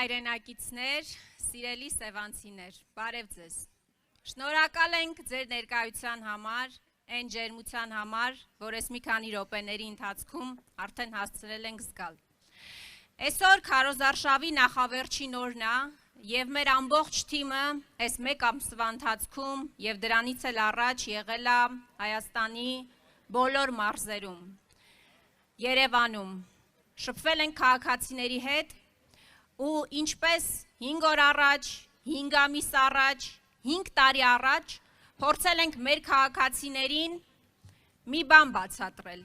հայրենակիցներ, սիրելի սևանցիներ, բարև ձեզ։ Շնորհակալ ենք ձեր ներկայության համար, այն ջերմության համար, որ ես մի քանի րոպեների ընթացքում արդեն հասցրել ենք զգալ։ Այսօր քարոզարշավի նախավերջին օրն է, եւ մեր ամբողջ թիմը այս մեկ ամսվա ընթացքում եւ դրանից էլ առաջ եղել է Հայաստանի բոլոր մարզերում, Երևանում, շփվել ենք քաղաքացիների հետ ու ինչպես 5 օր առաջ, 5 ամիս առաջ, 5 տարի առաջ փորձել ենք մեր քաղաքացիներին մի բան բացատրել,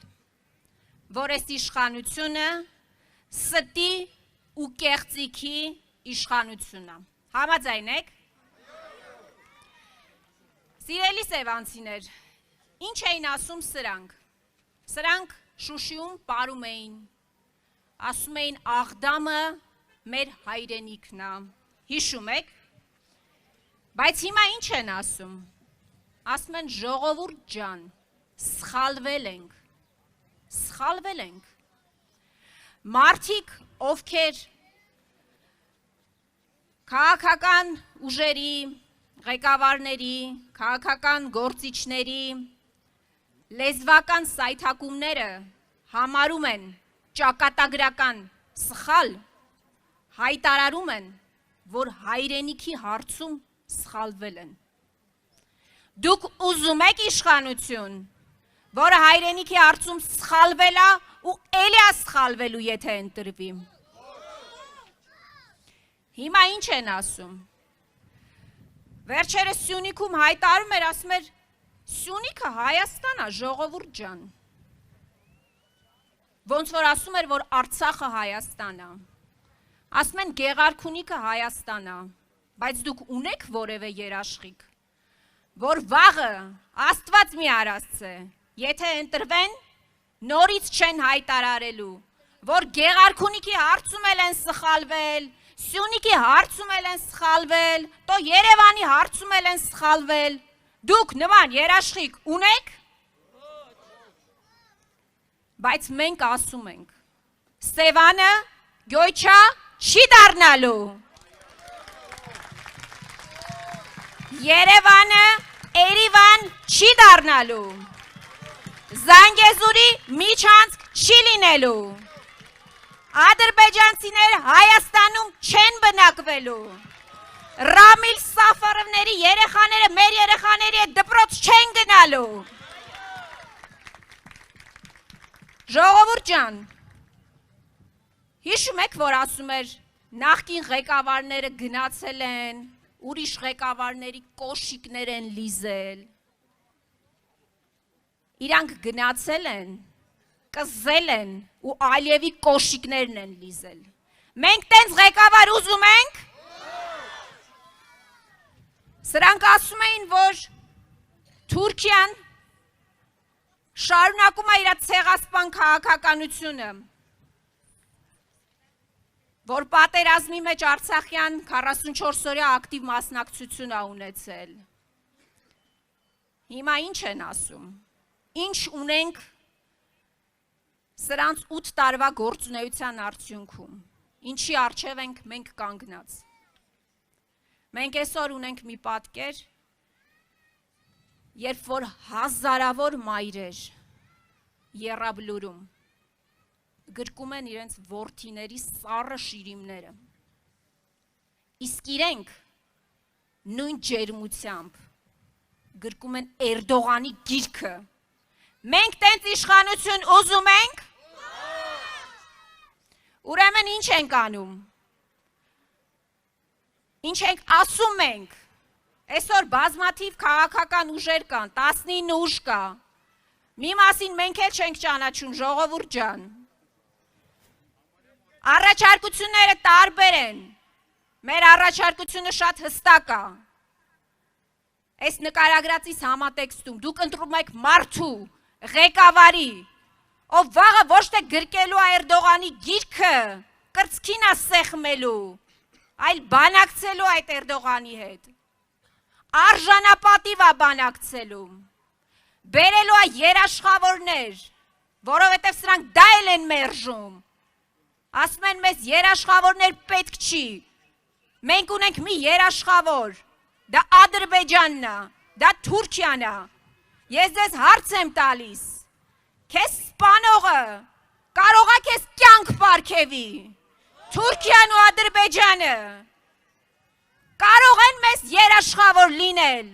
որ այս իշխանությունը ստի ու կեղծիքի իշխանությունն է։ Համաձայն եք։ Սիրելի սևանցիներ, ինչ էին ասում սրանք։ Սրանք Շուշիում պարում էին, ասում էին Աղդամը մեր հայրենիքն է, հիշում եք, բայց հիմա ինչ են ասում, ասում են ժողովուրդ ջան, սխալվել ենք, մարդիկ, ովքեր քաղաքական ուժերի, ղեկավարների, քաղաքական գործիչների, լեզվական սայթակումները համարում են ճակատագրական սխալ, հայտարարում են, որ հայրենիքի հարցում սխալվել են։ Դուք ուզում եք իշխանություն, որը հայրենիքի հարցում սխալվել է ու էլի է սխալվելու, եթե ընտրվի։ Հիմա ինչ են ասում։ Վերջերս Սյունիքում հայտարարում էր, ասում էր, Սյունիքը Հայաստան է, ժողովուրդ ջան։ Ոնց որ ասում էր, որ Արցախը Հայաստան է։ Ասում են Գեղարքունիքը Հայաստան է, բայց դուք ունեք որևէ երաշխիք, որ վաղը Աստված մի արածե, եթե ընտրվեն, նորից չեն հայտարարելու, որ Գեղարքունիքի հարցում էլ են սխալվել, Սյունիքի հարցում էլ են սխալվել, то Երևանի հարցում էլ են սխալվել, դուք նման երաշխիք ունեք, բայց մենք ասում ենք, Սևանը գյոյչա չի դառնալու, Երևանը Էրիվան չի դառնալու, Զանգեզուրի միջանցք չի լինելու, ադրբեջանցիներ Հայաստանում չեն բնակվելու, Ռամիլ Սաֆարովների երեխաները մեր երեխաների հետ դպրոց չեն գնալու։ Ժողովուրդ ջան, հիշում եք, որ ասում էր նախկին ղեկավարները գնացել են, ուրիշ ղեկավարների կոշիկներ են լիզել։ Իրանք գնացել են, կզել են ու Ալիևի կոշիկներն են լիզել։ Մենք տենց ղեկավար ուզում ենք։ Սրանք ասում էին, որ Թուրքիան շարունակում է իր ցեղասպան քաղաքականությունը, որ պատերազմի մեջ Արցախյան 44 օրյա ակտիվ մասնակցություն է ունեցել։ Հիմա ինչ են ասում։ Ինչ ունենք սրանց 8 տարվա գործունեության արդյունքում, ինչի առջև ենք մենք կանգնած։ Մենք այսօր ունենք մի պատկեր, երբ որ հազարավոր մայրեր Եռաբլուրում գրկում են իրենց որդիների սառը շիրիմները, իսկ իրենք նույն ջերմությամբ գրկում են Էրդողանի գիրքը։ Մենք տենց իշխանություն ուզում ենք։ Ուրեմն ինչ ենք անում։ Ինչ ենք ասում ենք։ Այսօր բազմաթիվ քաղաքական ուժեր կան, 19 ուժ կա։ Մի մասին մենք էլ չենք ճանաչում, ժողովուրդ ջան։ Առաջարկությունները տարբեր են։ Մեր առաջարկությունը շատ հստակ է։ Այս նկարագրածից համատեքստում դուք ընտրում եք մարդու, ղեկավարի, ով վաղը ոչ թե գրկելու է Էրդողանի գիրքը, կրծքին է սեղմելու, այլ բանակցելու այդ Էրդողանի հետ, արժանապատիվ է բանակցելու, բերելու է երաշխավորներ, որովհետև սրանք դա էլ են մերժում, ասում են մեզ երաշխավորներ պետք չի, Մենք ունենք մի երաշխավոր, դա Ադրբեջանն է, դա Թուրքիան է։ Ես ձեզ հարց եմ տալիս, քեզ սպանողը կարող է քեզ կյանք պարգևի, Թուրքիան ու Ադրբեջանը կարող են մեզ երաշխավոր լինել։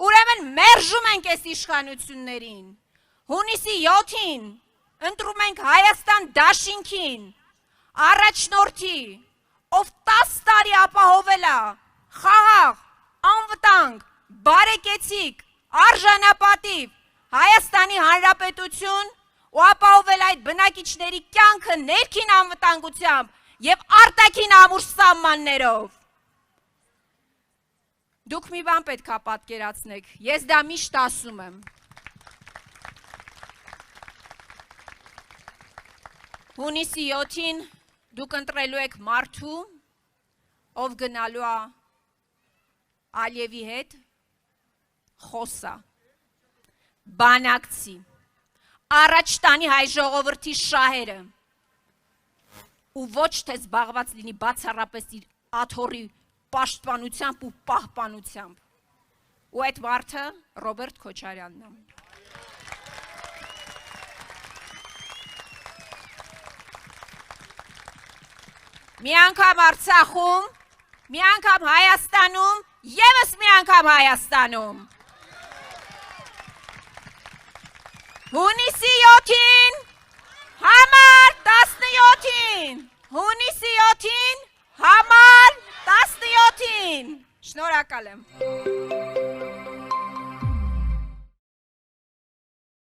Ուրեմն մերժում ենք այս իշխանություններին։ Հունիսի 7-ին ընտրում ենք Հայաստան դաշինքին, առաջնորդի, ով 10 տարի ապահովել է խաղաղ, անվտանգ, բարեկեցիկ, արժանապատիվ Հայաստանի Հանրապետություն ու ապահովել այդ բնակիչների կյանքը ներքին անվտանգությամբ եւ արտաքին ամուր սահմաններով։ Դուք մի բան պետք է պատկերացնեք, ես դա միշտ ասում եմ։ Հունիսի 7-ին դուք ընտրելու եք մարդու, ով գնալու է Ալիևի հետ, խոսա, բանակցի, առաջ տանի հայ ժողովրդի շահերը ու ոչ թե զբաղված լինի բացառապես իր աթոռի պաշտպանությամբ ու պահպանությամբ։ Ու այդ մարդը Ռոբերտ Քոչարյանն է։ Մի անգամ Արցախում, մի անգամ Հայաստանում, ևս մի անգամ Հայաստանում։ Հունիսի 7-ին, համար 17-ին, հունիսի 7-ին, համար 17-ին։ Շնորհակալ եմ։